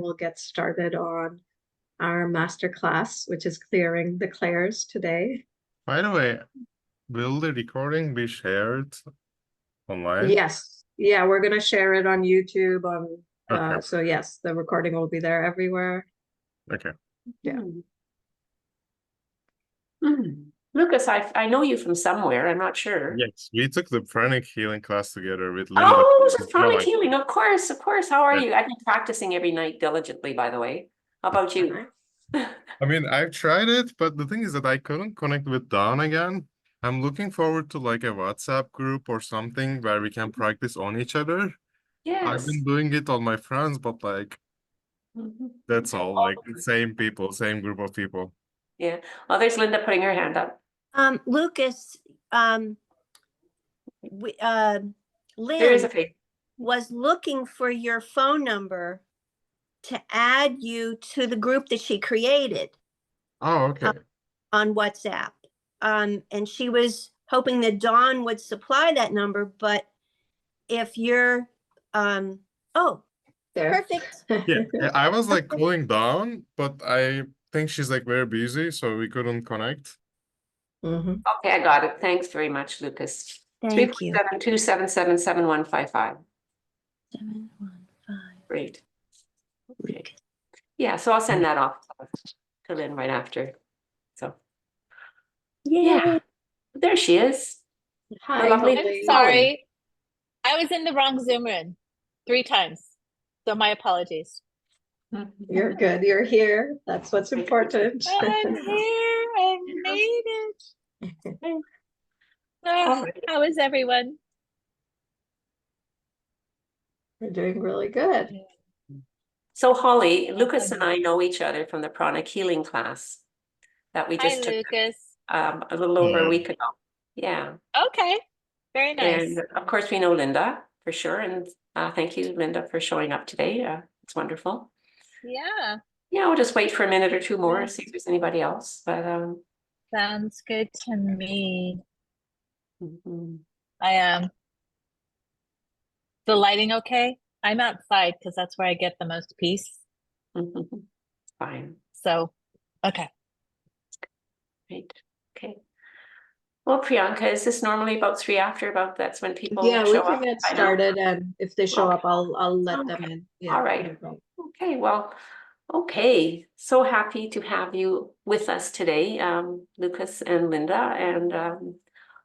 we'll get started on our masterclass, which is clearing the clairs today. By the way, will the recording be shared online? Yes. Yeah, we're going to share it on YouTube. Okay. So yes, the recording will be there everywhere. Okay. Yeah. Lucas, I know you from somewhere. I'm not sure. Yes, we took the pranic healing class together with Linda. Oh, it was pranic Like, healing. Of course, of course. How are yeah. you? I've been practicing every night diligently, by the way. How about you? I mean, I've tried it, but the thing is that I couldn't connect with Dawn again. I'm looking forward to like a WhatsApp group or something where we can practice on each other. I've Yes. been doing it on my friends, but like that's all. Like the same people, same group of people. Yeah. Oh, there's Linda putting her hand up. Lucas, There is a Lynn face. was looking for your phone number to add you to the group that she created Oh, okay. on WhatsApp. And she was hoping that Dawn would supply that number, but if you're, oh, There. perfect. Yeah, I was like calling Dawn, but I think she's like very busy, so we couldn't connect. Mhm. Okay, I got it. Thanks very much, Lucas. Thank you. 347-277-7155. 715. Great. Okay. Yeah, so I'll send that off to Lynn right after. So yeah, there she is. Hi, lovely- Holly. I'm sorry. I was in the wrong Zoom room 3 times. So my apologies. You're good. You're here. That's what's important. I'm here. I made it. All right. How is everyone? We're doing really good. So Holly, Lucas and I know each other from the pranic healing class that we Hi, just took Lucas. a little over a week ago. Yeah. Okay. Very nice. And of course we know Linda for sure. And thank you, Linda, for showing up today. It's wonderful. Yeah. Yeah, we'll just wait for a minute or two more to see if there's anybody else. But Sounds good to me. mhm. I am. The lighting okay? I'm outside because that's where I get the most peace. Fine. So, okay. Great. Okay. Well, Priyanka, is this normally about 3 after that's when people Yeah, we show can up? get I know. started, and if they show Okay. up, I'll let them Okay. in. Yeah. All right. Okay, well, okay. So happy to have you with us today, Lucas and Linda, and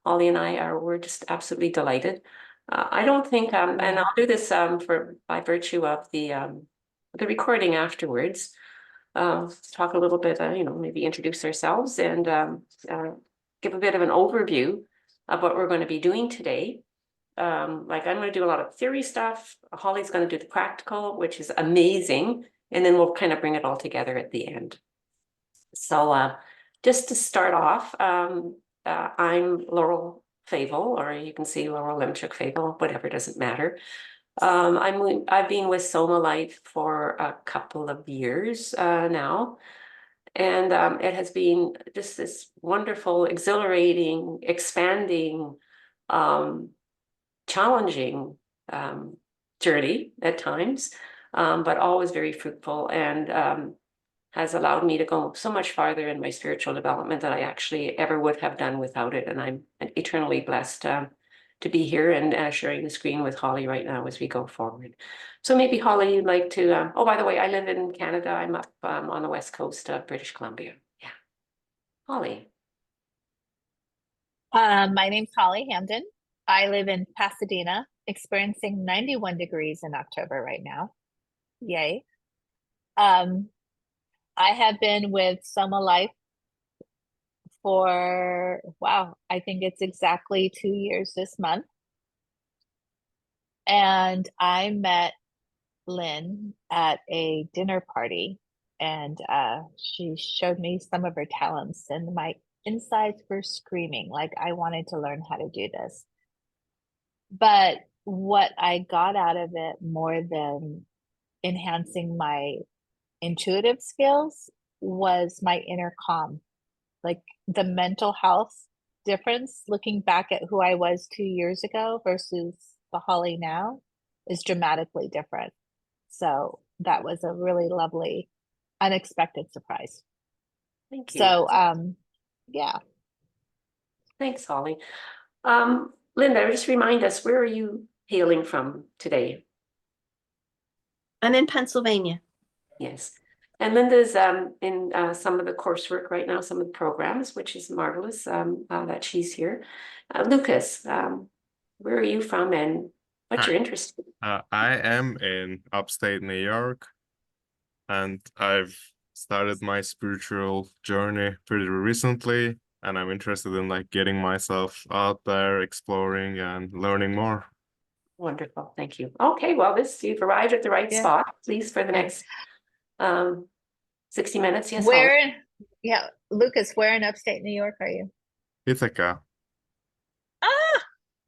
Ollie and we're just absolutely delighted. I don't think, and I'll do this by virtue of the recording afterwards. Talk a little bit, maybe introduce ourselves and give a bit of an overview of what we're going to be doing today. Like I'm going to do a lot of theory stuff. Holly's going to do the practical, which is amazing. And then we'll kind of bring it all together at the end. So just to start off, I'm Laurel Favel, or you can see Laurel Lemchuk Favel, whatever, doesn't matter. I've been with Soma Life for a couple of years now. And it has been just this wonderful, exhilarating, expanding, challenging journey at times, but always very fruitful and has allowed me to go so much farther in my spiritual development than I actually ever would have done without it. And I'm eternally blessed to be here and sharing the screen with Holly right now as we go forward. So maybe Holly, you'd like to, oh, by the way, I live in Canada. I'm up on the west coast of British Columbia. Yeah. Holly. My name's Holly Hamden. I live in Pasadena, experiencing 91 degrees in October right now. Yay. I have been with Soma Life for, wow, I think it's exactly 2 years this month. And I met Lynn at a dinner party, and she showed me some of her talents, and my insides were screaming like I wanted to learn how to do this. But what I got out of it more than enhancing my intuitive skills was my inner calm, like the mental health difference looking back at who I was 2 years ago versus the Holly now is dramatically different. So that was a really lovely, unexpected surprise. Thank you. So, yeah. Thanks, Holly. Linda, just remind us, where are you hailing from today? I'm in Pennsylvania. Yes. And Linda's in some of the coursework right now, some of the programs, which is marvelous that she's here. Lucas, where are you from and what's Hi. your interest? I am in upstate New York, and I've started my spiritual journey pretty recently, and I'm interested in like getting myself out there, exploring and learning more. Wonderful, thank you. Okay, well, you've arrived at the right Yeah. spot, please, for the Yeah. next 60 minutes. Yes, Holly? Where, yeah, Lucas, where in upstate New York are you? Ithaca. Ah,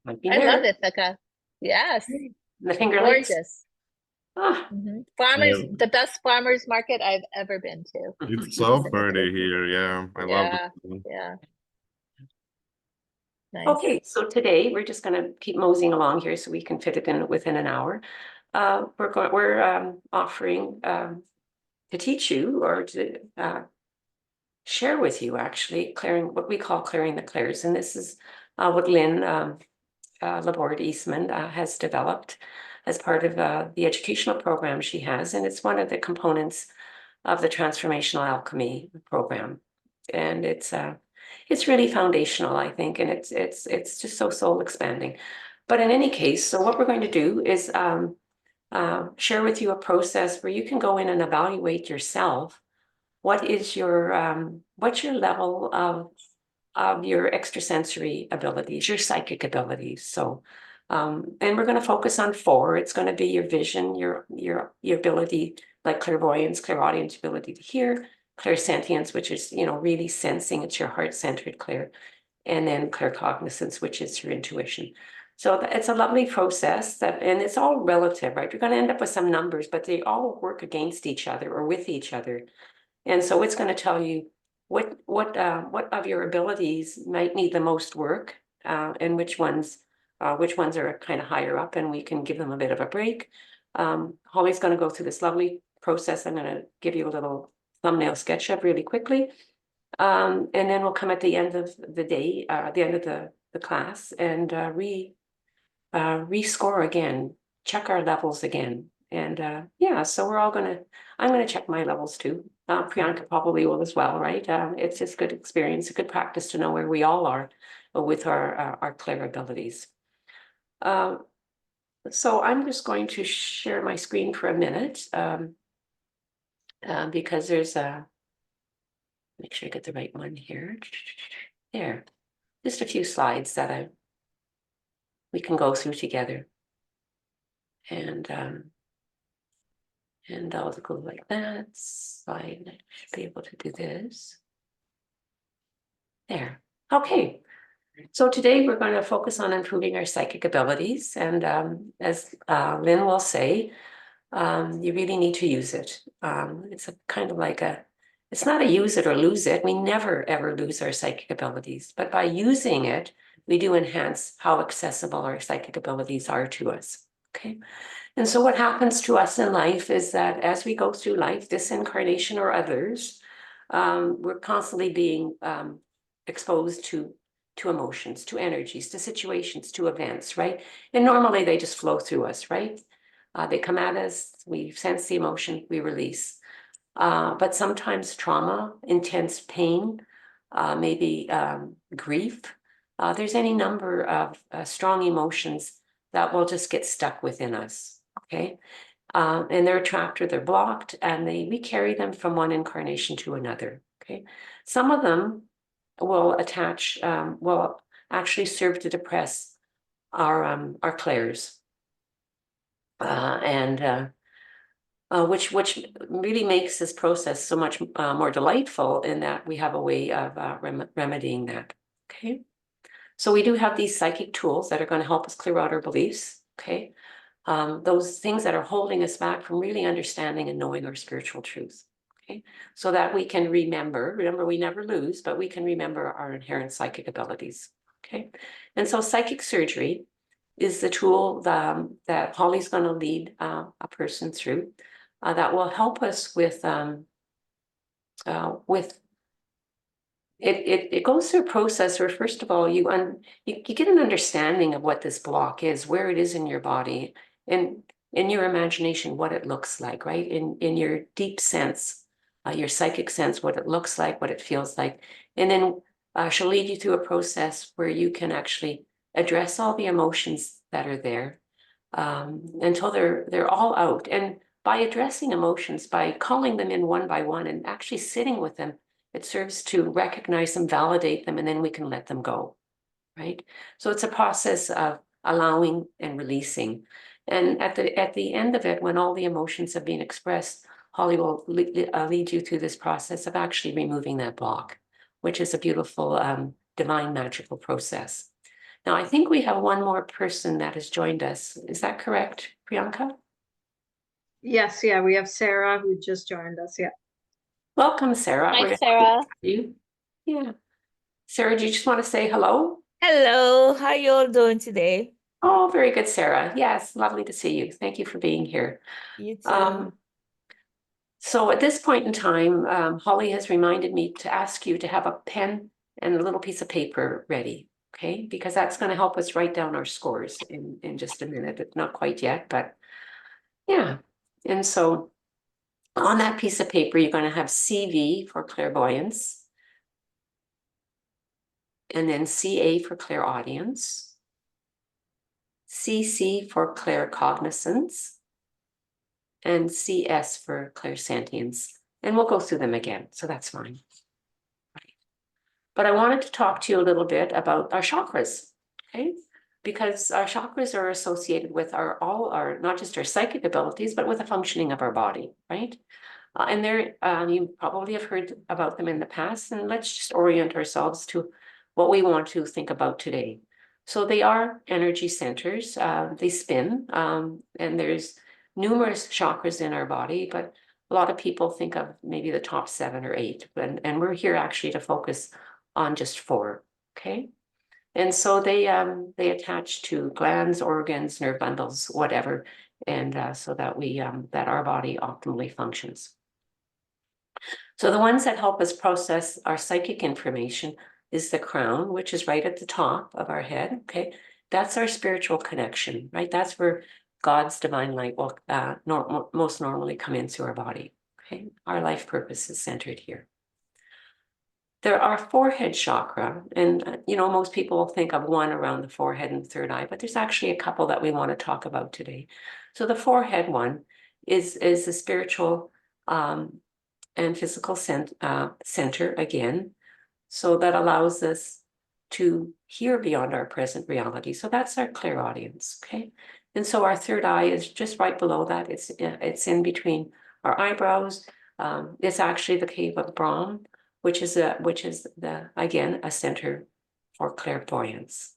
Might be I love there. Ithaca. Yes, The Finger Lakes. gorgeous. Ah, Farmers, Yeah. the best farmers market I've ever been to. It's so is in Ithaca. pretty here. Yeah, I love Yeah, it. yeah. Nice. Okay, so today we're just going to keep moseying along here so we can fit it in within an hour. We're offering to teach you or to share with you actually what we call clearing the clairs, and this is what Lynn Laborde Eastman has developed as part of the educational program she has, and it's one of the components of the Transformational Alchemy program, and it's really foundational, I think, and it's just so soul expanding. But in any case, so what we're going to do is share with you a process where you can go in and evaluate yourself. What's your level of your extrasensory abilities, your psychic abilities? So, and we're going to focus on 4. It's going to be your vision, your ability, like clairvoyance, clairaudience, ability to hear, clairsentience, which is, really sensing. It's your heart-centered clair, and then claircognizance, which is your intuition. So it's a lovely process and it's all relative, right? You're going to end up with some numbers, but they all work against each other or with each other. And so it's going to tell you what of your abilities might need the most work, and which ones are kind of higher up, and we can give them a bit of a break. Holly's going to go through this lovely process. I'm going to give you a little thumbnail sketch up really quickly. And then we'll come at the end of the day, the end of the class, and rescore again, check our levels again. And yeah, so I'm gonna check my levels too. Priyanka probably will as well, right? It's just good experience, a good practice to know where we all are with our clair abilities. So I'm just going to share my screen for a minute, because there's make sure I get the right one here. There, just a few slides that we can go through together. And I'll go like that. Slide. I should be able to do this. There. Okay. So today we're going to focus on improving our psychic abilities. And as Lynn will say, you really need to use it. It's a kind of like it's not a use it or lose it. We never, ever lose our psychic abilities. But by using it, we do enhance how accessible our psychic abilities are to us. Okay. And so what happens to us in life is that as we go through life, this incarnation or others, we're constantly being exposed to emotions, to energies, to situations, to events, right? And normally they just flow through us, right? They come at us, we sense the emotion, we release. But sometimes trauma, intense pain, maybe grief, there's any number of strong emotions that will just get stuck within us. Okay, and they're trapped or they're blocked, and we carry them from one incarnation to another. Okay, some of them will will actually serve to depress our clairs, which really makes this process so much more delightful in that we have a way of remedying that. Okay, so we do have these psychic tools that are going to help us clear out our beliefs. Okay. Those things that are holding us back from really understanding and knowing our spiritual truth. Okay, so that we can remember, we never lose, but we can remember our inherent psychic abilities. Okay, and so psychic surgery is the tool that Holly's going to lead a person through. that will help us with it goes through a process where, first of all, you get an understanding of what this block is, where it is in your body, and in your imagination, what it looks like, right? In your deep sense, your psychic sense, what it looks like, what it feels like. And then she'll lead you through a process where you can actually address all the emotions that are there until they're all out. And by addressing emotions, by calling them in one by one and actually sitting with them, it serves to recognize them, validate them, and then we can let them go, right? So it's a process of allowing and releasing. And at the end of it, when all the emotions have been expressed, Holly will lead you through this process of actually removing that block, which is a beautiful, divine, magical process. Now, I think we have one more person that has joined us. Is that correct, Priyanka? Yes, yeah, we have Sarah who just joined us. Yeah. Welcome, Sarah. Hi, We're Sarah. you. Yeah. Sarah, do you just want to say hello? Hello, how you all doing today? Oh, very good, Sarah. Yes, lovely to see you. Thank you for being here. You too. So at this point in time, Holly has reminded me to ask you to have a pen and a little piece of paper ready, okay? Because that's going to help us write down our scores in just a minute. Not quite yet, but yeah. And so on that piece of paper, you're going to have CV for clairvoyance, and then CA for clairaudience, CC for claircognizance, and CS for clairsentience. And we'll go through them again, so that's fine. Right. But I wanted to talk to you a little bit about our chakras, okay? Because our chakras are associated with all our, not just our psychic abilities, but with the functioning of our body, right? And they're, you probably have heard about them in the past, and let's just orient ourselves to what we want to think about today. So they are energy centers, they spin, and there's numerous chakras in our body, but a lot of people think of maybe the top 7 or 8, and we're here actually to focus on just 4, okay? And so they attach to glands, organs, nerve bundles, whatever, and so that that our body optimally functions. So the ones that help us process our psychic information is the crown, which is right at the top of our head, okay? That's our spiritual connection, right? That's where God's divine light will most normally come into our body, okay? Our life purpose is centered here. There are forehead chakra, and most people will think of one around the forehead and the third eye, but there's actually a couple that we want to talk about today. So the forehead one is the spiritual and physical center again. So that allows us to hear beyond our present reality. So that's our clairaudience, okay? And so our third eye is just right below that. It's in between our eyebrows. It's actually the cave of Brahm, which is again a center for clairvoyance.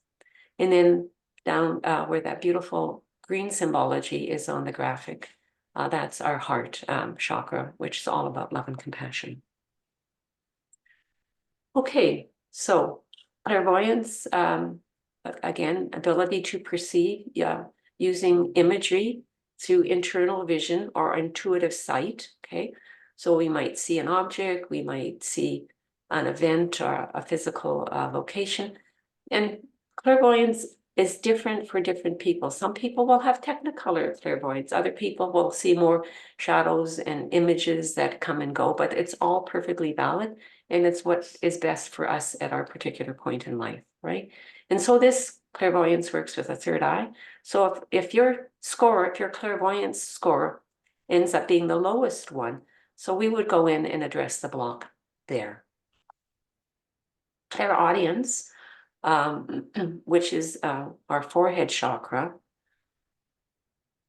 And then down where that beautiful green symbology is on the graphic, that's our heart chakra, which is all about love and compassion. Okay, so clairvoyance, again, ability to perceive using imagery through internal vision or intuitive sight, okay? So we might see an object, we might see an event or a physical location. And clairvoyance is different for different people. Some people will have technicolor clairvoyance. Other people will see more shadows and images that come and go, but it's all perfectly valid. And it's what is best for us at our particular point in life, right? And so this clairvoyance works with a third eye. So if your clairvoyance score ends up being the lowest one, so we would go in and address the block there. Clairaudience, which is our forehead chakra,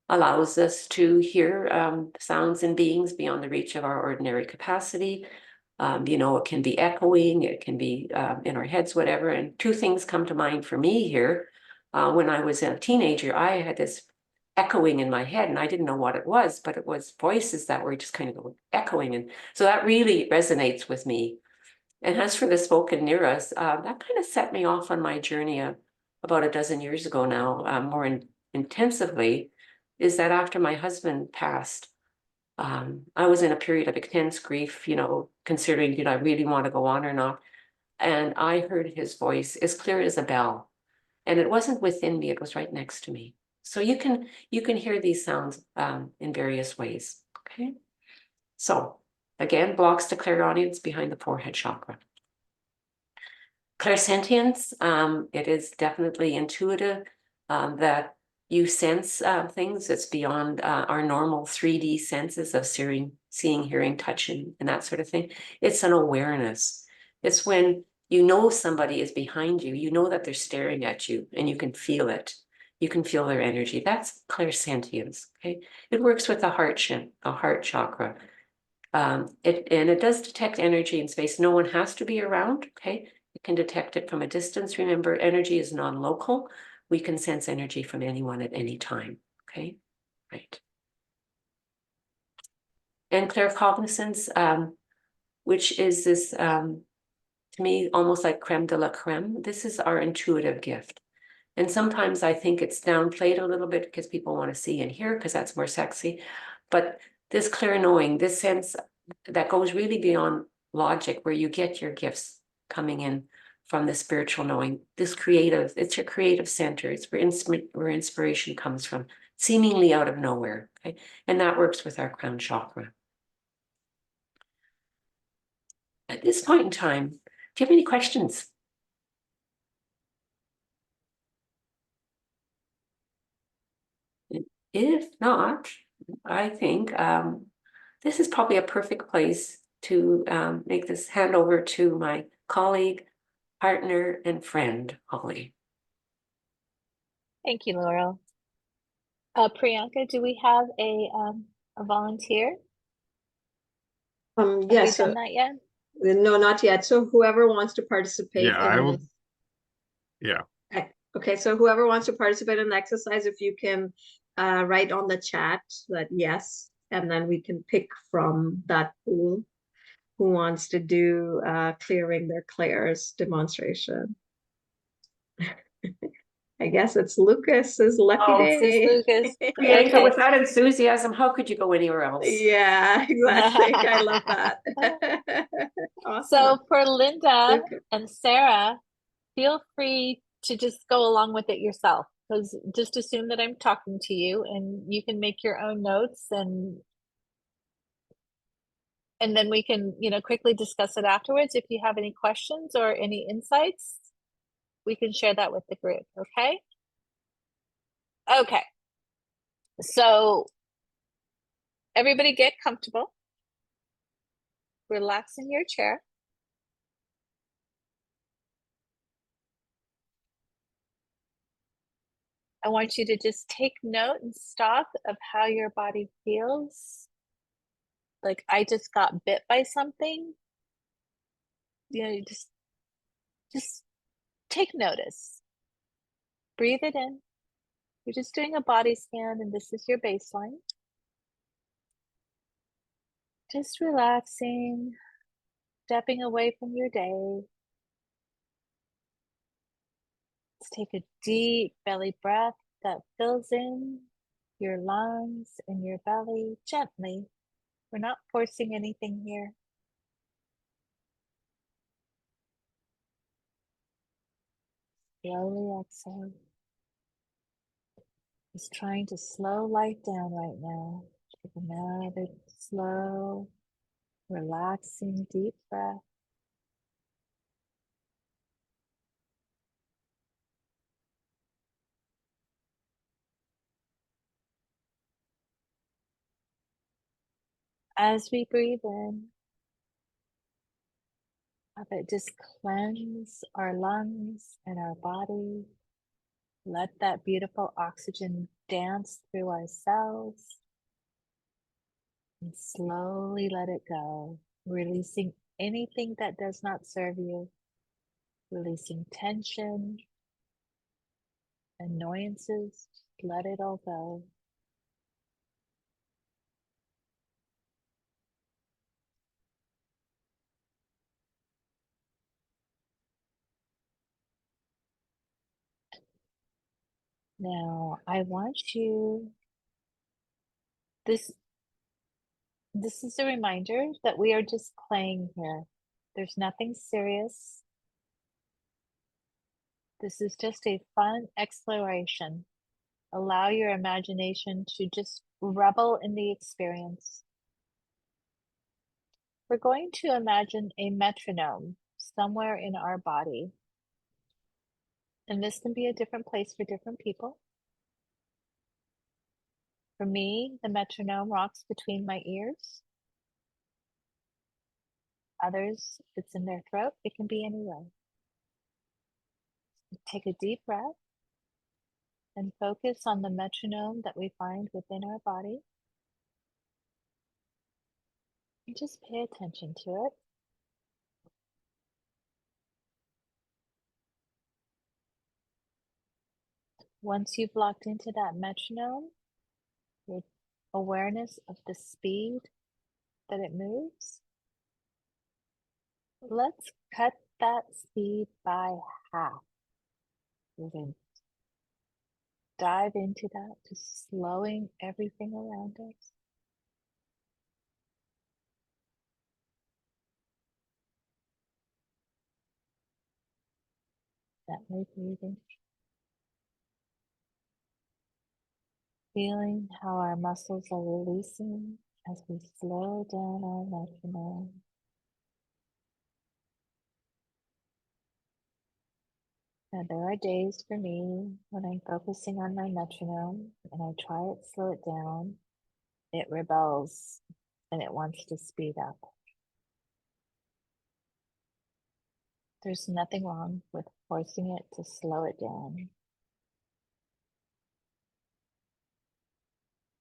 allows us to hear sounds and beings beyond the reach of our ordinary capacity. It can be echoing, it can be in our heads, whatever. And 2 things come to mind for me here. When I was a teenager, I had this echoing in my head and I didn't know what it was, but it was voices that were just kind of echoing. And so that really resonates with me. And as for the spoken near us, that kind of set me off on my journey about a dozen years ago now, more intensively, is that after my husband passed, I was in a period of intense grief, considering, I really want to go on or not. And I heard his voice as clear as a bell. And it wasn't within me, it was right next to me. So you can hear these sounds in various ways. Okay. So again, blocks to clairaudience behind the forehead chakra. Clairsentience, it is definitely intuitive, that you sense things that's beyond our normal 3D senses of seeing, hearing, touching, and that sort of thing. It's an awareness. It's when you know somebody is behind you, you know that they're staring at you, and you can feel it. You can feel their energy. That's clairsentience. Okay, it works with the heart chakra. It does detect energy in space. No one has to be around. Okay, it can detect it from a distance. Remember, energy is non-local. We can sense energy from anyone at any time. Okay, right. And claircognizance, which is this, to me, almost like creme de la creme. This is our intuitive gift. And sometimes I think it's downplayed a little bit because people want to see and hear because that's more sexy. But this clear knowing, this sense that goes really beyond logic, where you get your gifts coming in from the spiritual knowing, it's your creative center. It's where inspiration comes from, seemingly out of nowhere. Okay. And that works with our crown chakra. At this point in time, do you have any questions? If not, I think this is probably a perfect place to make this handover to my colleague, partner, and friend, Holly. Thank you, Laurel. Priyanka, do we have a volunteer? Have we Yes, done that yet? no, not yet. So whoever wants to participate Yeah, I in would. this, Yeah. okay, so whoever wants to participate in the exercise, if you can write on the chat that yes, and then we can pick from that pool who wants to do clearing their clairs demonstration. I guess it's Lucas's lucky Oh, This is day. Lucas. Priyanka, Okay. with that enthusiasm, how could you go anywhere else? Yeah, exactly. I love that. Awesome. So for Linda Lucas. and Sarah, feel free to just go along with it yourself, because just assume that I'm talking to you and you can make your own notes, and then we can, quickly discuss it afterwards. If you have any questions or any insights, we can share that with the group. Okay. Okay. So everybody get comfortable. Relax in your chair. I want you to just take note and stop of how your body feels. Like I just got bit by something. You just take notice. Breathe it in. You're just doing a body scan, and this is your baseline. Just relaxing, stepping away from your day. Let's take a deep belly breath that fills in your lungs and your belly gently. We're not forcing anything here. Slowly exhale. Just trying to slow life down right now. Take another slow, relaxing, deep breath. As we breathe in, have it just cleanse our lungs and our body. Let that beautiful oxygen dance through our cells. And slowly let it go, releasing anything that does not serve you, releasing tension, annoyances, let it all go. Now, I want you, this This is a reminder that we are just playing here. There's nothing serious. This is just a fun exploration. Allow your imagination to just revel in the experience. We're going to imagine a metronome somewhere in our body. And this can be a different place for different people. For me, the metronome rocks between my ears. Others, it's in their throat. It can be anywhere. Take a deep breath and focus on the metronome that we find within our body. And just pay attention to it. Once you've locked into that metronome, your awareness of the speed that it moves, let's cut that speed by half. We're going to dive into that, just slowing everything around us. Gently breathing. Feeling how our muscles are releasing as we slow down our metronome. Now, there are days for me when I'm focusing on my metronome and I try to slow it down, it rebels and it wants to speed up. There's nothing wrong with forcing it to slow it down.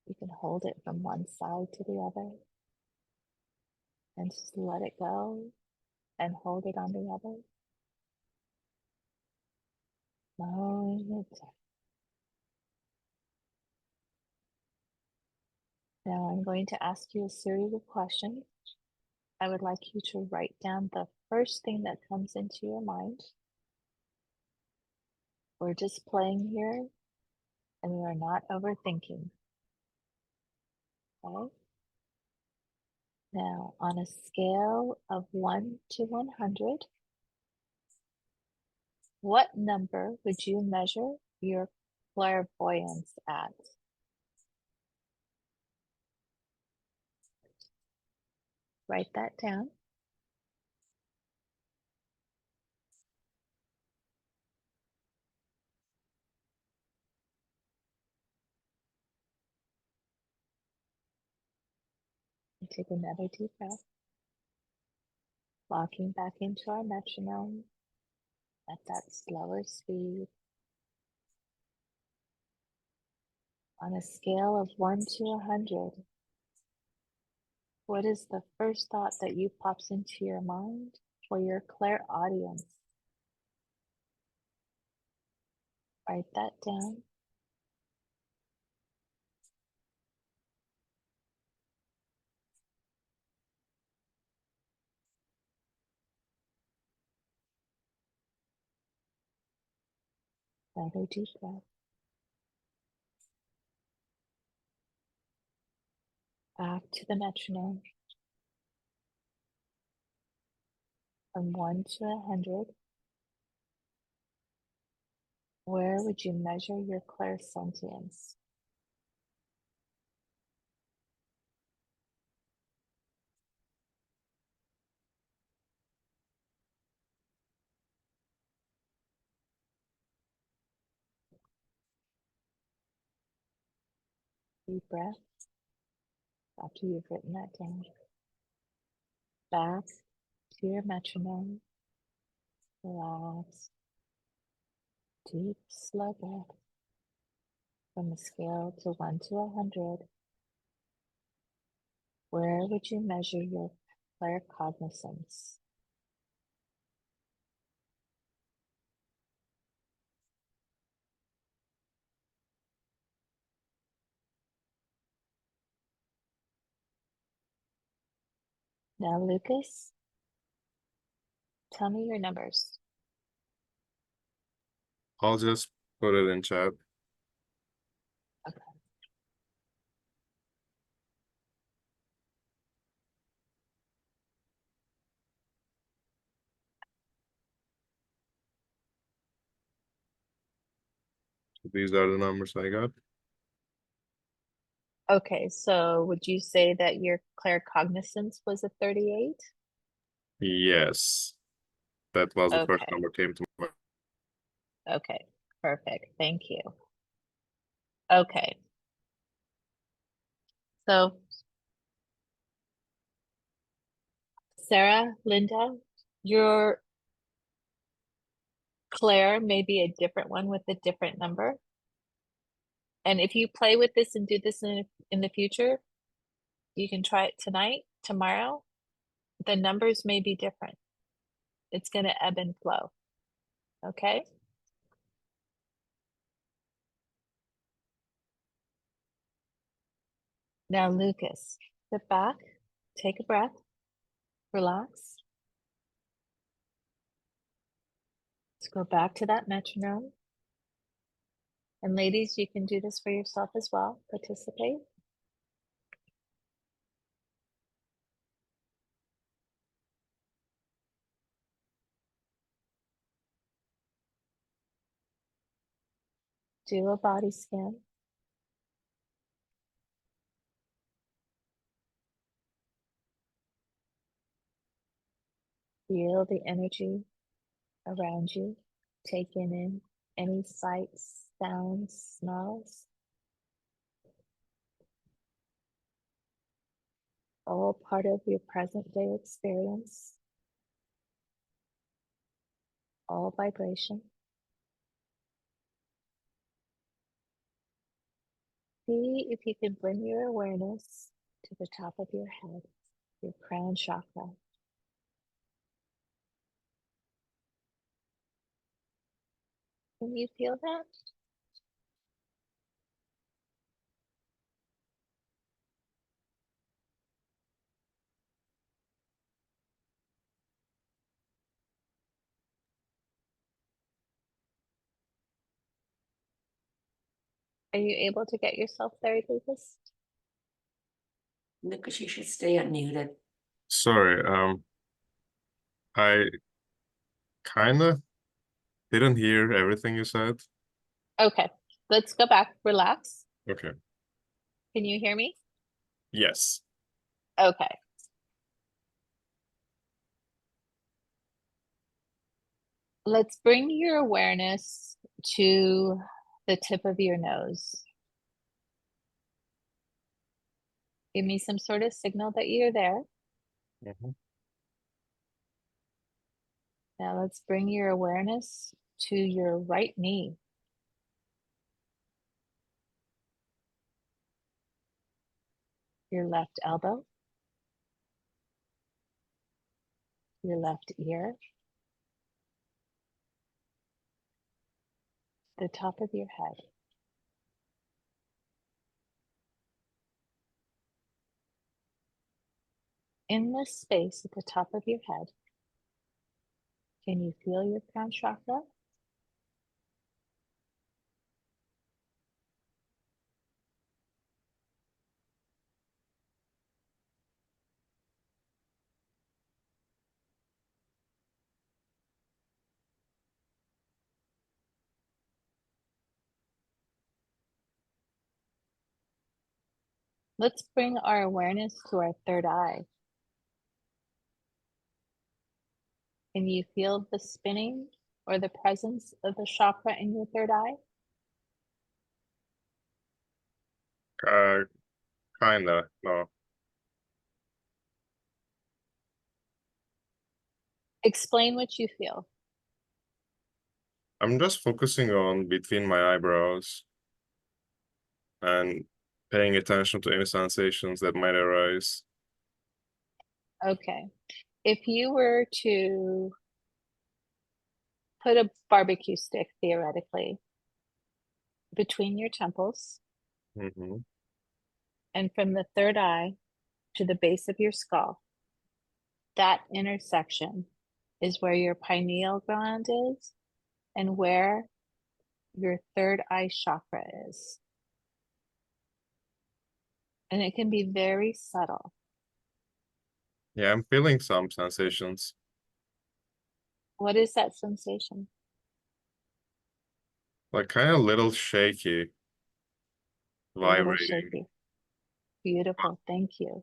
You can hold it from one side to the other and just let it go and hold it on the other. Slowing it down. Now I'm going to ask you a series of questions. I would like you to write down the first thing that comes into your mind. We're just playing here and we are not overthinking. Okay? Now, on a scale of 1 to 100, what number would you measure your clairvoyance at? Write that down. And take another deep breath. Locking back into our metronome at that slower speed. On a scale of 1 to 100, what is the first thought that you pops into your mind for your clairaudience? Write that down. Another deep breath. Back to the metronome. From 1 to 100, where would you measure your clairsentience? Deep breath. After you've written that down. Back to your metronome. Relax. Deep, slow breath. From a scale to 1 to 100, where would you measure your claircognizance? Now, Lucas, tell me your numbers. I'll just put it in chat. Okay. These are the numbers I got. Okay, so would you say that your claircognizance was a 38? Yes, that was the first Okay, number came to mind. okay, perfect. Thank you. Okay. So Sarah, Linda, your Claire may be a different one with a different number. And if you play with this and do this in the future, you can try it tonight, tomorrow. The numbers may be different. It's going to ebb and flow. Okay? Now, Lucas, sit back, take a breath, relax. Let's go back to that metronome. And ladies, you can do this for yourself as well. Participate. Do a body scan. Feel the energy around you. Take in any sights, sounds, smells. All part of your present day experience. All vibration. See if you can bring your awareness to the top of your head, your crown chakra. Can you feel that? Are you able to get yourself there, Lucas? Lucas, you should stay unmuted. Sorry, I kinda didn't hear everything you said. Okay, let's go back. Relax. Okay. Can you hear me? Yes. Okay. Let's bring your awareness to the tip of your nose. Give me some sort of signal that you're there. Mhm. Now let's bring your awareness to your right knee. Your left elbow. Your left ear. The top of your head. In this space at the top of your head, can you feel your crown chakra? Let's bring our awareness to our third eye. Can you feel the spinning or the presence of the chakra in your third eye? Kinda, no. Explain what you feel. I'm just focusing on between my eyebrows and paying attention to any sensations that might arise. Okay. If you were to put a barbecue stick, theoretically, between your temples Mm-hmm. and from the third eye to the base of your skull, that intersection is where your pineal gland is and where your third eye chakra is. And it can be very subtle. Yeah, I'm feeling some sensations. What is that sensation? Like kind of little shaky, A little vibrating. shaky. Beautiful. Thank you.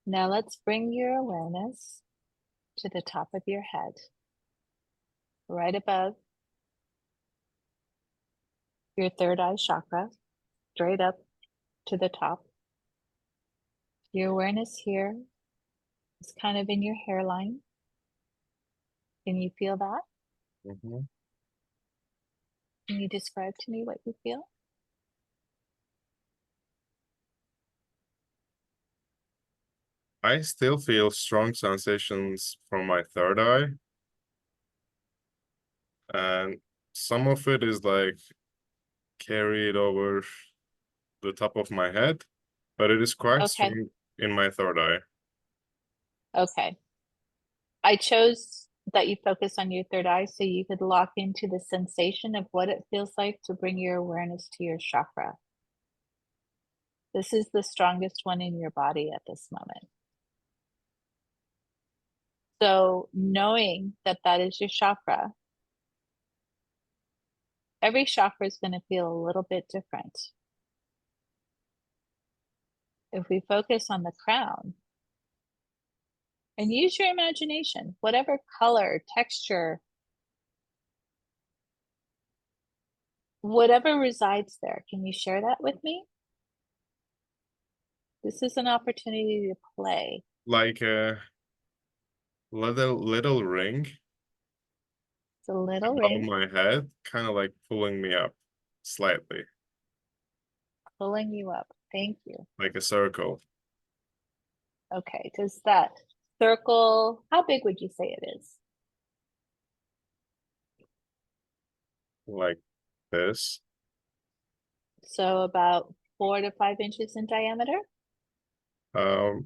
Now let's bring your awareness to the top of your head, right above your third eye chakra, straight up to the top. Your awareness here is kind of in your hairline. Can you feel that? Mhm. Can you describe to me what you feel? I still feel strong sensations from my third eye. And some of it is like carried over the top of my head, but it is quite Okay. strong in my third eye. Okay. I chose that you focus on your third eye so you could lock into the sensation of what it feels like to bring your awareness to your chakra. This is the strongest one in your body at this moment. So knowing that that is your chakra, every chakra is going to feel a little bit different. If we focus on the crown and use your imagination, whatever color, texture, whatever resides there, can you share that with me? This is an opportunity to play. Like a little ring It's a little above ring my head, kind of like pulling me up slightly, pulling you up. Thank you. like a circle, Okay, does that circle, how big would you say it is? like this. So about 4 to 5 inches in diameter?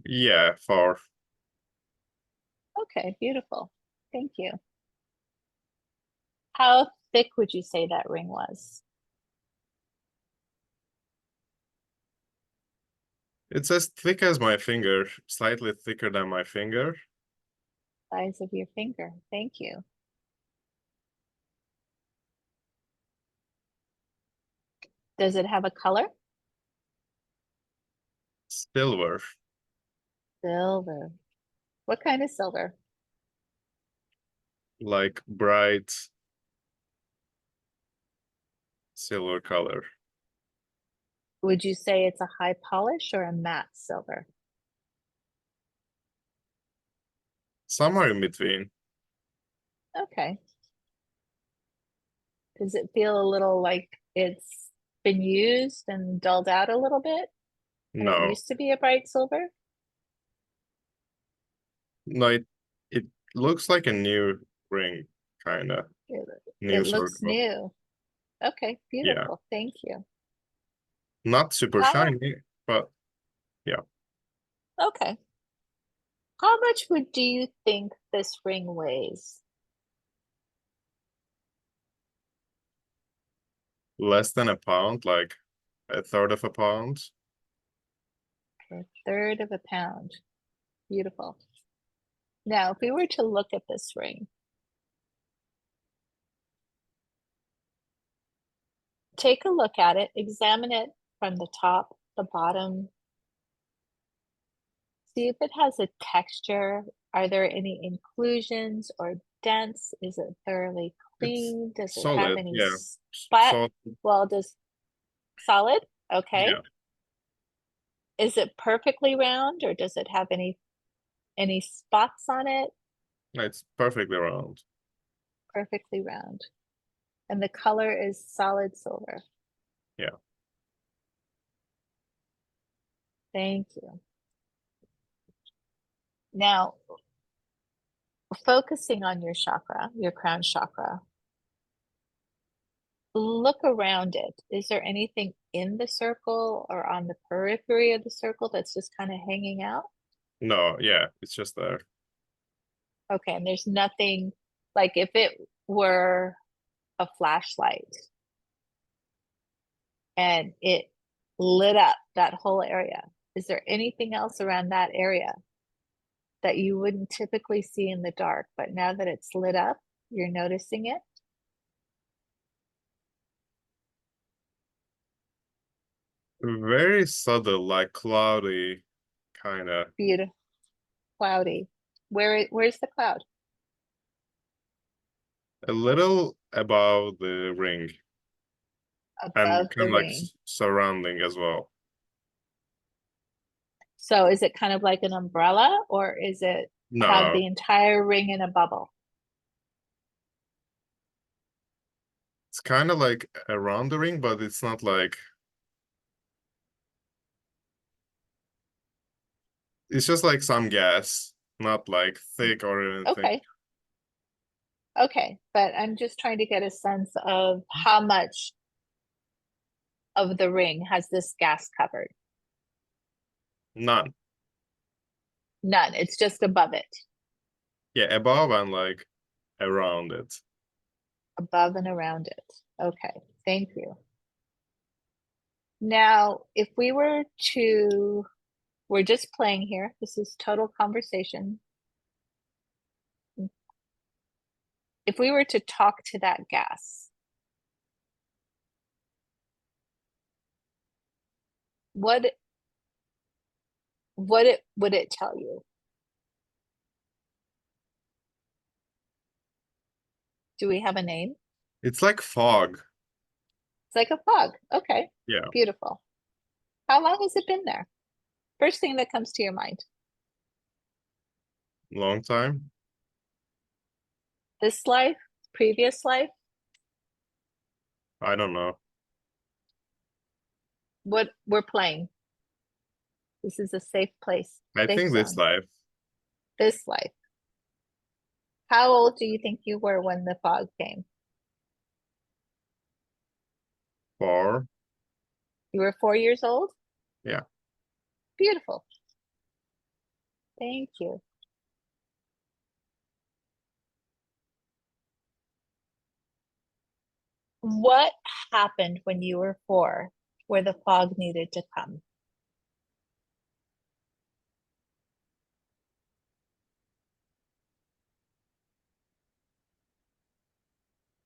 Yeah, far. Okay, beautiful. Thank you. How thick would you say that ring was? It's as thick as my finger, slightly thicker than my finger. Size of your finger. Thank you. Does it have a color? Silver, Silver. What kind of silver? like bright silver color. Would you say it's a high polish or a matte silver? Somewhere in between. Okay. Does it feel a little like it's been used and dulled out a little bit? And it No, used to be a bright silver? no, it looks like a new ring, kind of It, new it looks circle. new. Okay, Yeah, beautiful. Thank you. not super How, shiny, but yeah, okay. How much do you think this ring weighs? less than a pound, like a third of a pound. A third of a pound. Beautiful. Now, if we were to look at this ring, take a look at it, examine it from the top, the bottom. See if it has a texture. Are there any inclusions or dents? Is it thoroughly It's clean? Does it have solid, any yeah. spot? So Well, does solid? Okay. yeah, Is it perfectly round or does it have any spots on it? it's perfectly round. Perfectly round. And the color is solid silver. Yeah. Thank you. Now, focusing on your chakra, your crown chakra, look around it. Is there anything in the circle or on the periphery of the circle that's just kind of hanging out? No, yeah, it's just there. Okay, and there's nothing, like if it were a flashlight and it lit up that whole area, is there anything else around that area that you wouldn't typically see in the dark, but now that it's lit up, you're noticing it? Very subtle, like cloudy, kind of. Beautiful. Cloudy. Where's the cloud? A little above the ring and Above kind the of like ring. surrounding as well. So is it kind of like an umbrella, or is it have No, the entire ring in a bubble? it's kind of like around the ring, but it's not like, it's just like some gas, not like thick or anything. Okay. Okay, but I'm just trying to get a sense of how much of the ring has this gas covered? None. None. It's just above it. Yeah, above and like around it. Above and around it. Okay, thank you. Now, if we were to, we're just playing here. This is total conversation. If we were to talk to that gas, what would it tell you? Do we have a name? It's like fog. It's like a fog. Okay, Yeah, beautiful. How long has it been there? First thing that comes to your mind. long time. This life, previous life, I don't know. what we're playing. This is a safe place, I safe think this zone. life. This life. How old do you think you were when the fog came? 4. You were 4 years old? Yeah. Beautiful. Thank you. What happened when you were 4 where the fog needed to come?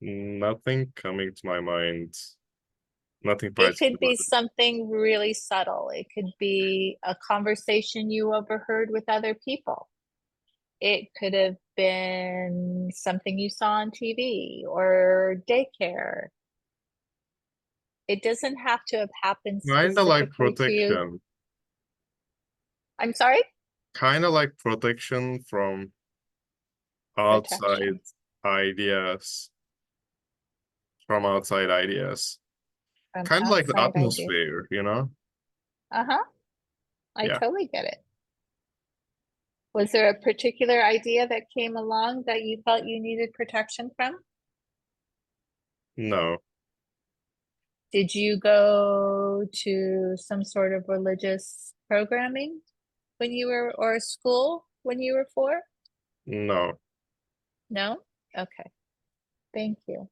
Nothing coming to my mind. Nothing It could be particular. something really subtle. It could be a conversation you overheard with other people. It could have been something you saw on TV or daycare. It doesn't have to have happened Kind of like specifically to you. protection. I'm sorry? Kind of like protection from outside Protection. ideas. From outside ideas. From Kind of like the outside ideas. atmosphere, you know? Uh-huh. I Yeah. totally get it. Was there a particular idea that came along that you felt you needed protection from? No, Did you go to some sort of religious programming when you were, or school when you were 4? no. No? Okay. Thank you.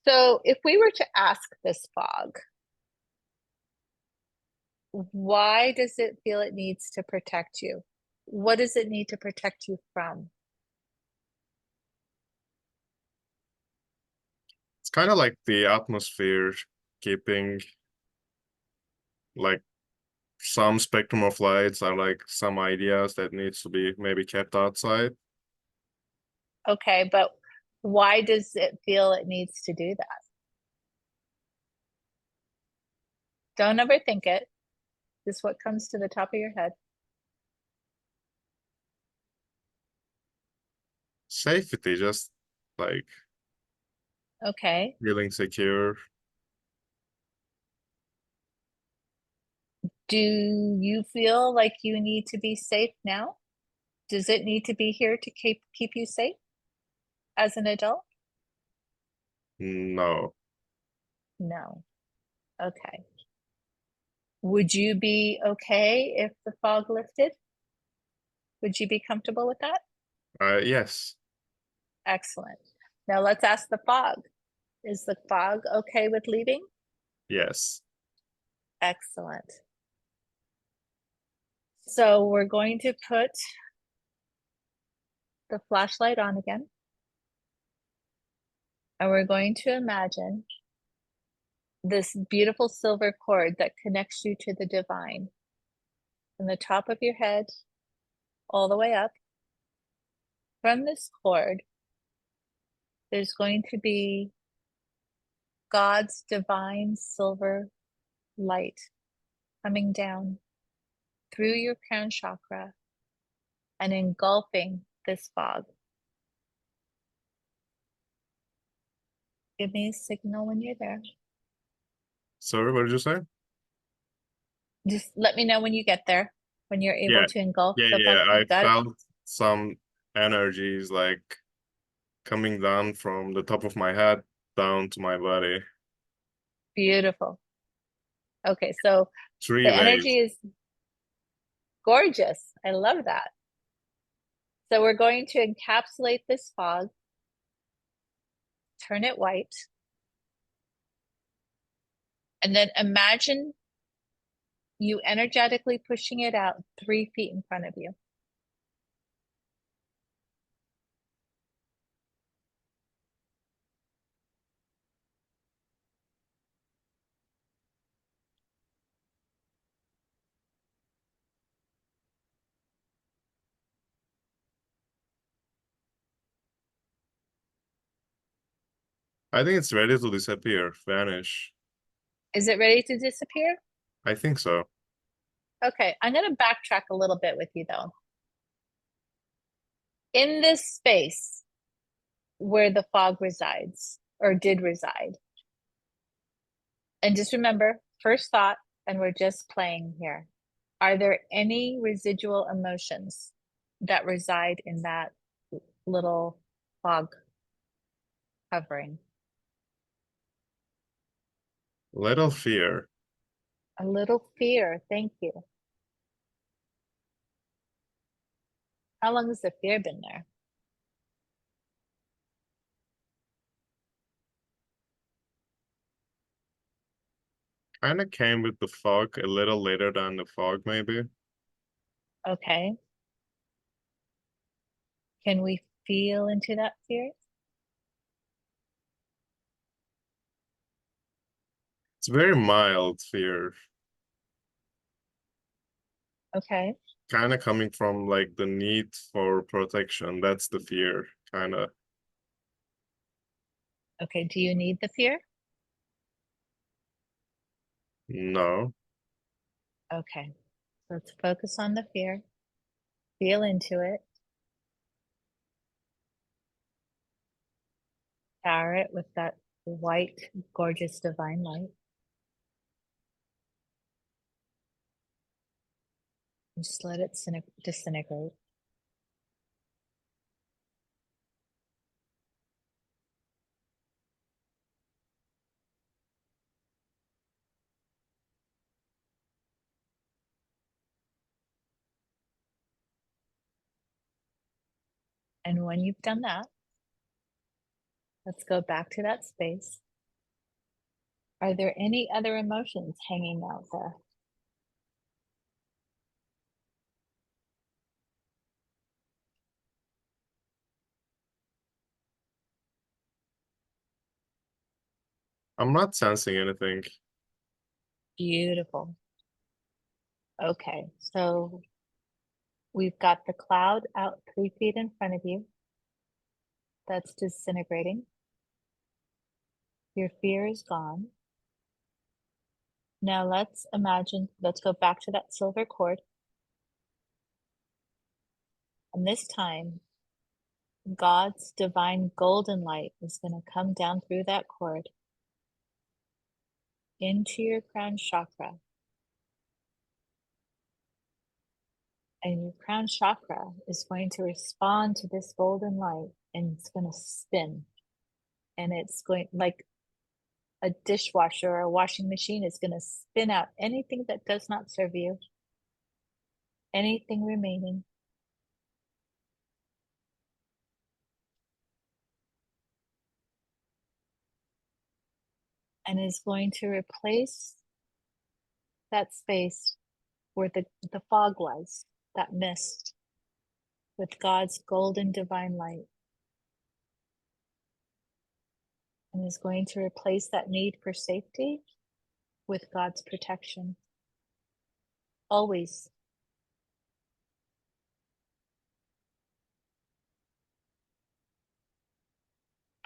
So if we were to ask this fog, why does it feel it needs to protect you? What does it need to protect you from? It's kind of like the atmosphere keeping like some spectrum of lights are like some ideas that needs to be maybe kept outside. Okay, but why does it feel it needs to do that? Don't overthink it. Just what comes to the top of your head. Safety, just like Okay. feeling secure. Do you feel like you need to be safe now? Does it need to be here to keep you safe as an adult? No, No. Okay. Would you be okay if the fog lifted? Would you be comfortable with that? yes, Excellent. Now let's ask the fog. Is the fog okay with leaving? yes, Excellent. So we're going to put the flashlight on again. And we're going to imagine this beautiful silver cord that connects you to the divine. From the top of your head all the way up. From this cord, there's going to be God's divine silver light coming down through your crown chakra and engulfing this fog. Give me a signal when you're there. Sorry, what did you say? Just let me know when you get there, when you're able Yeah. to engulf Yeah, the yeah. fog. I Got it? felt some energies like coming down from the top of my head down to my body. Beautiful. Okay, so 3 the waves. energy is gorgeous. I love that. So we're going to encapsulate this fog, turn it white, and then imagine you energetically pushing it out 3 feet in front of you. I think it's ready to disappear, vanish. Is it ready to disappear? I think so. Okay, I'm going to backtrack a little bit with you though. In this space where the fog resides or did reside, and just remember, first thought, and we're just playing here. Are there any residual emotions that reside in that little fog covering? Little fear. A little fear, thank you. How long has the fear been there? Kind of came with the fog a little later than the fog, maybe. Okay. Can we feel into that fear? It's very mild fear. Okay. Kind of coming from like the need for protection. That's the fear, kind of. Okay, do you need the fear? No. Okay, let's focus on the fear. Feel into it. Shower it with that white, gorgeous divine light. Just let it disintegrate. And when you've done that, let's go back to that space. Are there any other emotions hanging out there? I'm not sensing anything. Beautiful. Okay, so we've got the cloud out 3 feet in front of you. That's disintegrating. Your fear is gone. Now let's go back to that silver cord. And this time, God's divine golden light is going to come down through that cord into your crown chakra. And your crown chakra is going to respond to this golden light and it's going to spin. And it's going like a dishwasher or a washing machine is going to spin out anything that does not serve you, anything remaining. And is going to replace that space where the fog was, that mist, with God's golden divine light. And is going to replace that need for safety with God's protection. Always.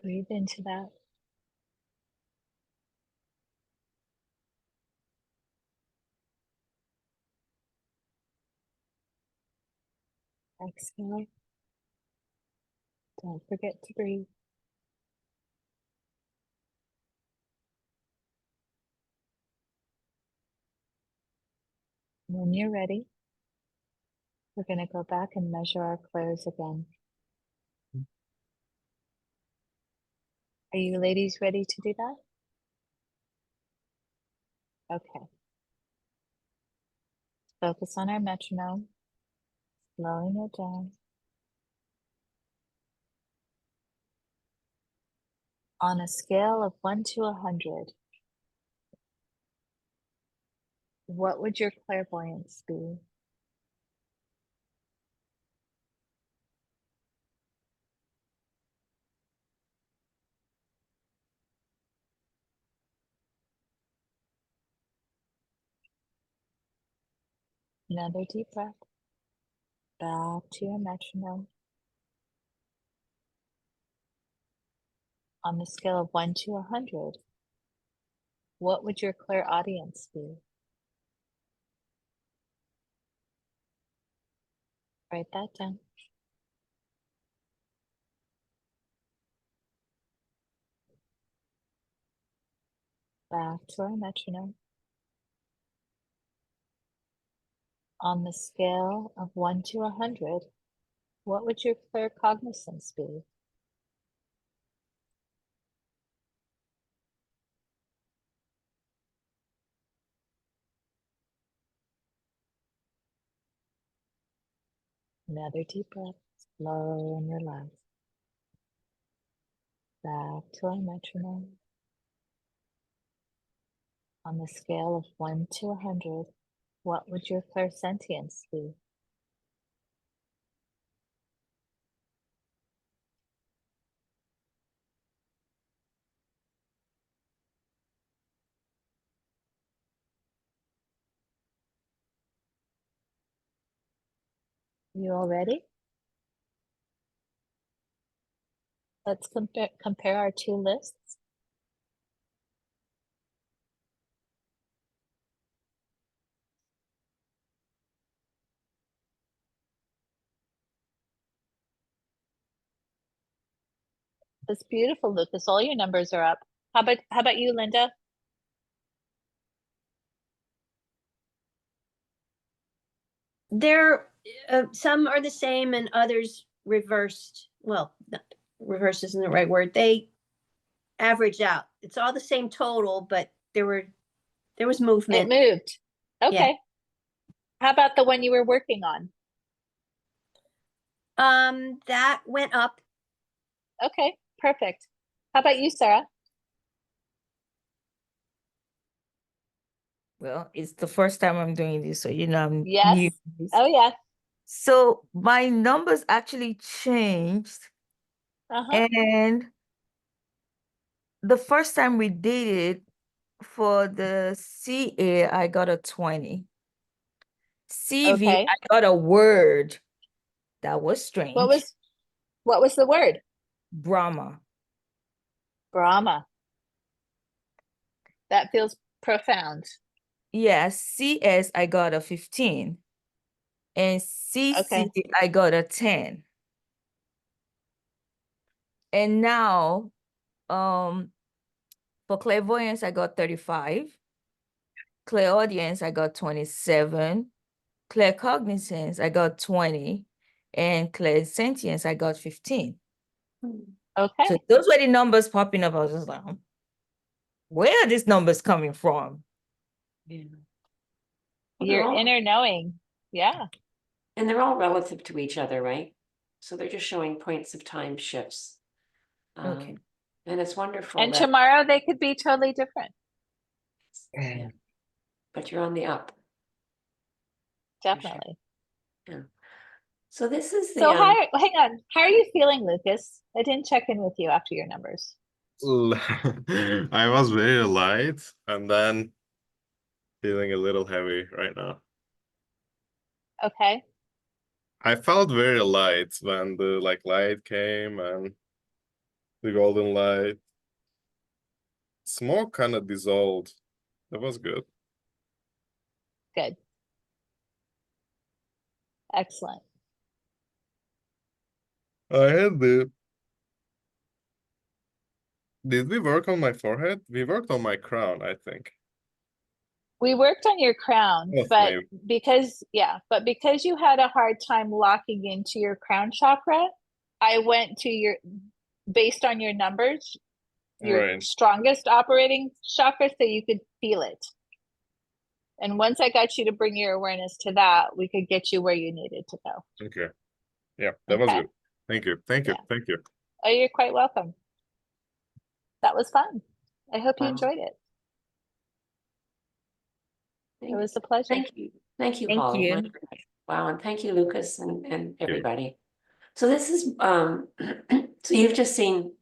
Breathe into that. Exhale. Don't forget to breathe. When you're ready, we're going to go back and measure our clairs again. Are you ladies ready to do that? Okay. Focus on our metronome, slowing it down. On a scale of 1 to 100, what would your clairvoyance be? Another deep breath. Back to your metronome. On the scale of 1 to 100, what would your clairaudience be? Write that down. Back to our metronome. On the scale of 1 to 100, what would your claircognizance be? Another deep breath, slow and relax. Back to our metronome. On the scale of 1 to 100, what would your clairsentience be? You all ready? Let's compare our two lists. That's beautiful, Lucas. All your numbers are up. How about you, Linda? There, some are the same and others reversed. Well, reversed isn't the right word. They averaged out. It's all the same total, but there was It movement. moved. Okay. Yeah. How about the one you were working on? That went up. Okay, perfect. How about you, Sarah? Well, it's the first time I'm doing this, so I'm Yes. new to this. Oh, yeah. So my numbers actually changed, Uh-huh. and the first time we did it for the CA, I got a 20. CV, Okay. I got a word. That was strange. What was the word? Brahma. Brahma. That feels profound. Yes, CS, I got a 15. And CC, Okay. I got a 10. And now, for clairvoyance, I got 35. Clairaudience, I got 27. Claircognizance, I got 20. And clairsentience, I got 15. Okay. So those were the numbers popping up. I was just like, where are these numbers coming from? Yeah. Your inner knowing. Yeah. And they're all relative to each other, right? So they're just showing points of time shifts. Okay. And it's wonderful And that, tomorrow they could be totally different. yeah, but you're on the up. Definitely. Yeah. So this is the So hang on. How are you feeling, Lucas? I didn't check in with you after your numbers. I was very light, and then Feeling a little heavy right now. Okay. I felt very light when the light came and the golden light. Smoke kind of dissolved. That was good. Good. Excellent. I had the. Did we work on my forehead? We worked on my crown, I think. We worked on your crown, Yes, but maybe. because you had a hard time locking into your crown chakra, I went to your, based on your numbers, your Right. strongest operating chakra so you could feel it. And once I got you to bring your awareness to that, we could get you where you needed to go. Okay. Yeah, that was Okay. good. Thank you. Thank you. Yeah. Thank you. Oh, you're quite welcome. That was fun. I hope you Wow. enjoyed it. It Thank, was a pleasure. thank you. Thank you, Thank Holly. you. Wow, and thank you, Lucas, and everybody. So this is so you've just seen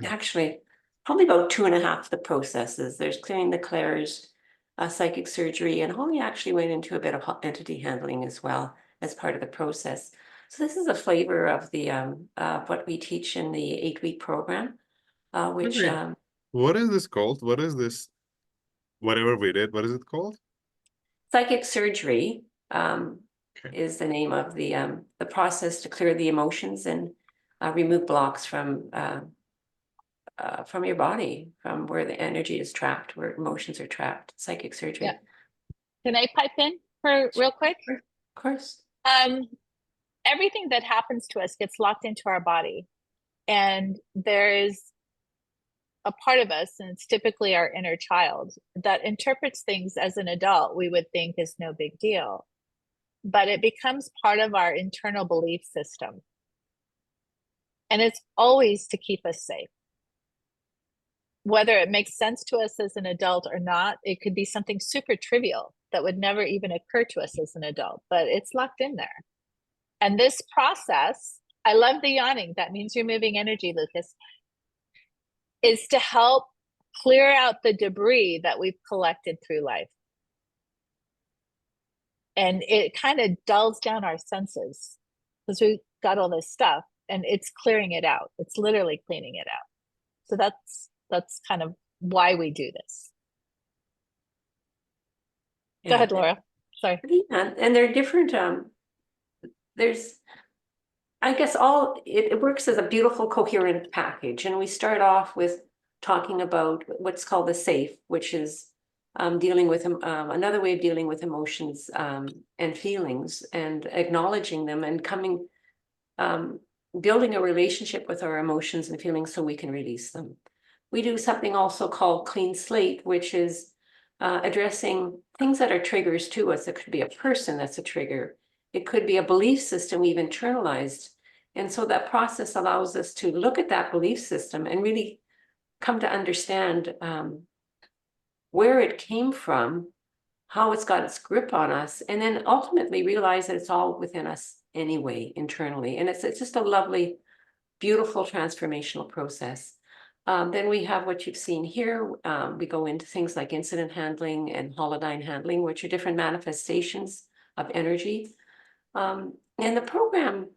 actually probably about 2.5 of the processes. There's clearing the clairs, psychic surgery, and Holly actually went into a bit of entity handling as well as part of the process. So this is a flavor of the what we teach in the 8-week program, which Okay. What is this called? What is this? Whatever we did, what is it called? psychic surgery Okay. is the name of the process to clear the emotions and remove blocks from your body, from where the energy is trapped, where emotions are trapped. Psychic surgery. Yeah. Can I pipe in for real quick? Of course. Everything that happens to us gets locked into our body, and there is a part of us, and it's typically our inner child, that interprets things as an adult we would think is no big deal, but it becomes part of our internal belief system, and it's always to keep us safe. Whether it makes sense to us as an adult or not, it could be something super trivial that would never even occur to us as an adult, but it's locked in there. And this process, I love the yawning, that means you're moving energy, Lucas, is to help clear out the debris that we've collected through life. And it kind of dulls down our senses because we've got all this stuff, and it's clearing it out. It's literally cleaning it out. So that's kind of why we do this. Yeah. Go ahead, Laura. Sorry. And they're different. There's, I guess, it works as a beautiful, coherent package. And we start off with talking about what's called the SAFE, which is dealing with another way of dealing with emotions and feelings, and acknowledging them, and building a relationship with our emotions and feelings so we can release them. We do something also called clean slate, which is addressing things that are triggers to us. It could be a person that's a trigger. It could be a belief system we've internalized. And so that process allows us to look at that belief system and really come to understand where it came from, how it's got its grip on us, and then ultimately realize that it's all within us anyway, internally. And it's just a lovely, beautiful transformational process. Then we have what you've seen here. We go into things like incident handling and holodyne handling, which are different manifestations of energy. And the program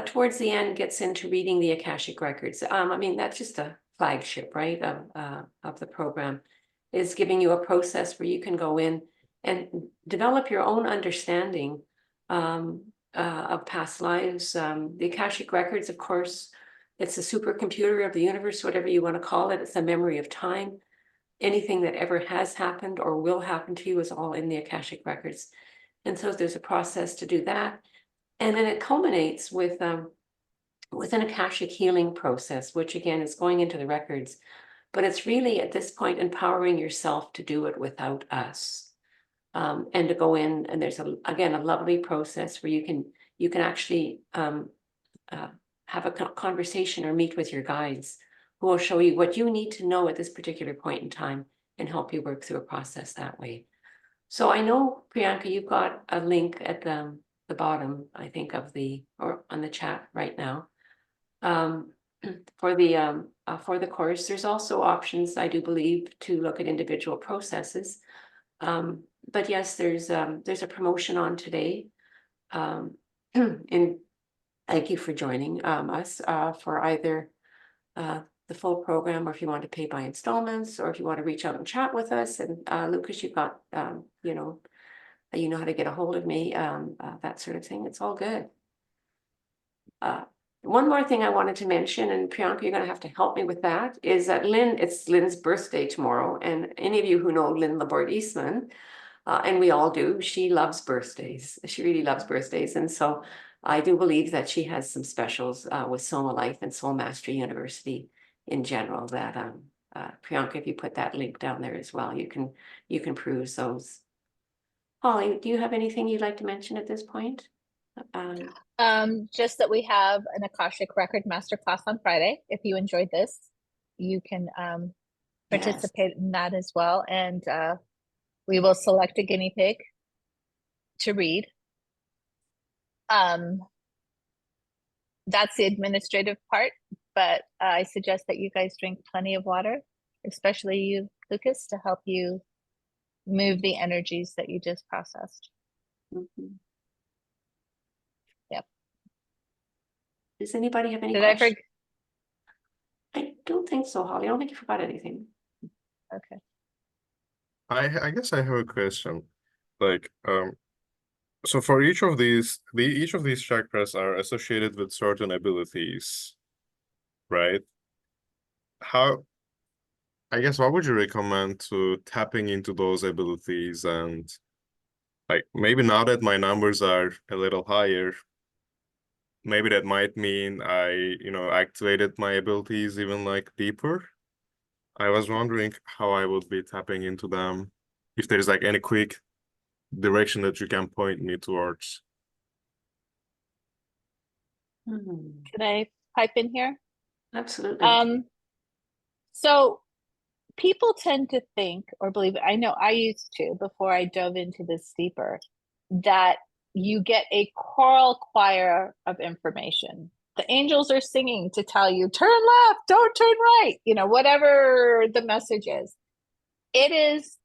towards the end gets into reading the Akashic records. I mean, that's just a flagship, right, of the program, is giving you a process where you can go in and develop your own understanding of past lives. The Akashic records, of course, it's a supercomputer of the universe, whatever you want to call it. It's a memory of time. Anything that ever has happened or will happen to you is all in the Akashic records. And so there's a process to do that. And then it culminates with an Akashic healing process, which again is going into the records. But it's really at this point empowering yourself to do it without us. And to go in, and there's again a lovely process where you can actually have a conversation or meet with your guides, who will show you what you need to know at this particular point in time and help you work through a process that way. So I know, Priyanka, you've got a link at the bottom, I think, or on the chat right now, for the course. There's also options, I do believe, to look at individual processes. But yes, there's a promotion on today. And thank you for joining us for either the full program, or if you want to pay by installments, or if you want to reach out and chat with us. And Lucas, you've got you know how to get a hold of me, that sort of thing. It's all good. One more thing I wanted to mention, and Priyanka, you're going to have to help me with that, is that it's Lynn's birthday tomorrow. And any of you who know Lynn Laborde Eastman, and we all do, she loves birthdays. She really loves birthdays. And so I do believe that she has some specials with Soma Life and Soul Mastery University in general that Priyanka, if you put that link down there as well, you can peruse those. Holly, do you have anything you'd like to mention at this point? Just that we have an Akashic Record Masterclass on Friday. If you enjoyed this, you can participate in that as well. And we will select a guinea pig to read. That's the administrative part, but I suggest that you guys drink plenty of water, especially you, Lucas, to help you move the energies that you just processed. Mhm. Yep. Does anybody have any Did I questions? forget? I don't think so, Holly. I don't think you forgot anything. Okay. I guess I have a question. Like, so for each of these chakras are associated with certain abilities, right? I guess, what would you recommend to tapping into those abilities? And like, maybe now that my numbers are a little higher, maybe that might mean I, activated my abilities even like deeper. I was wondering how I would be tapping into them, if there's like any quick direction that you can point me towards. Hmm. Can I pipe in here? Absolutely. So people tend to think or believe, I know I used to before I dove into this deeper, that you get a choral choir of information. The angels are singing to tell you, turn left, don't turn right, whatever the message is. It is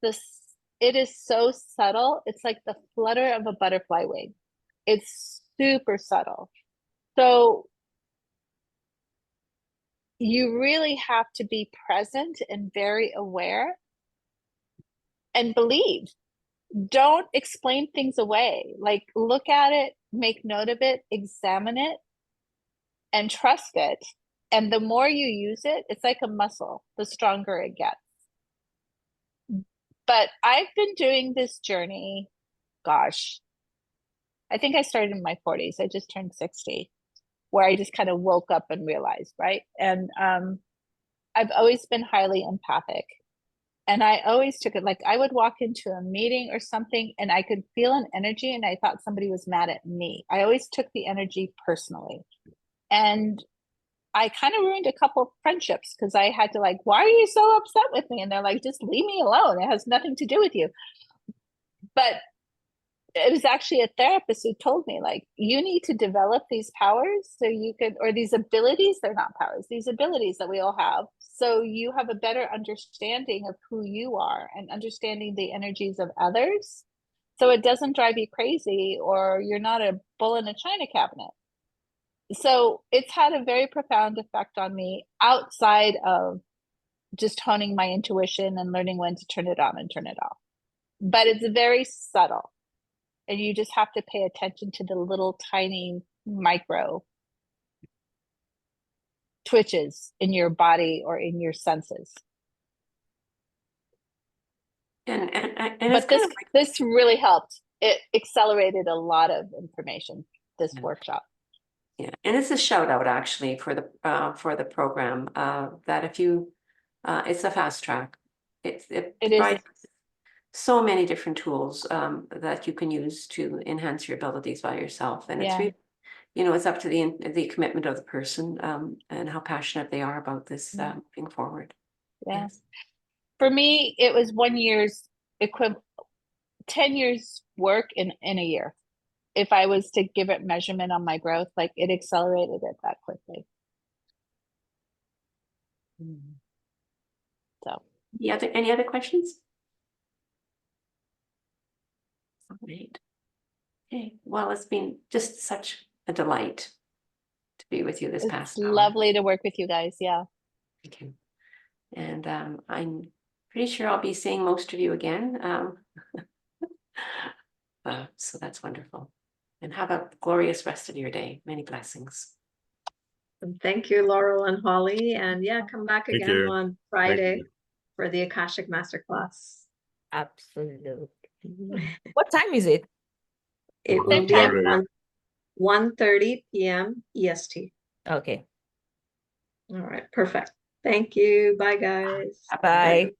so subtle. It's like the flutter of a butterfly wing. It's super subtle. So you really have to be present and very aware and believe. Don't explain things away. Like, look at it, make note of it, examine it, and trust it. And the more you use it, it's like a muscle, the stronger it gets. But I've been doing this journey, gosh, I think I started in my 40s. I just turned 60, where I just kind of woke up and realized, right? And I've always been highly empathic. And I always took it like I would walk into a meeting or something and I could feel an energy and I thought somebody was mad at me. I always took the energy personally. And I kind of ruined a couple of friendships because I had to like, why are you so upset with me? And they're like, just leave me alone. It has nothing to do with you. But it was actually a therapist who told me, like, you need to develop these powers so you could, or these abilities, they're not powers, these abilities that we all have. So you have a better understanding of who you are and understanding the energies of others. So it doesn't drive you crazy or you're not a bull in a china cabinet. So it's had a very profound effect on me outside of just honing my intuition and learning when to turn it on and turn it off. But it's very subtle. And you just have to pay attention to the little tiny micro twitches in your body or in your senses. And But this really helped. It accelerated a lot of information, this workshop. Yeah, and it's a shout out actually for the program that if you it's a fast track. It is. provides so many different tools that you can use to enhance your abilities by yourself, and it's really, it's up to the commitment of the person and how passionate they are about this moving forward. Yeah. Yes. For me, it was 1 year's equivalent, 10 years work in a year. If I was to give it measurement on my growth, like it accelerated it that quickly. So, Any other questions? All right. Okay, well, it's been just such a delight to be with you this It's past hour. lovely to work with you guys. Yeah. Thank you. And I'm pretty sure I'll be seeing most of you again. So that's wonderful. And have a glorious rest of your day. Many blessings. And thank you, Laurel and Holly. And yeah, come back Thank again you. on Thank Friday you. for the Akashic Masterclass. Absolutely. What time is it? It will Same be at time. 1:30 p.m. EST. Okay. All right, perfect. Thank you. Bye, guys. Bye.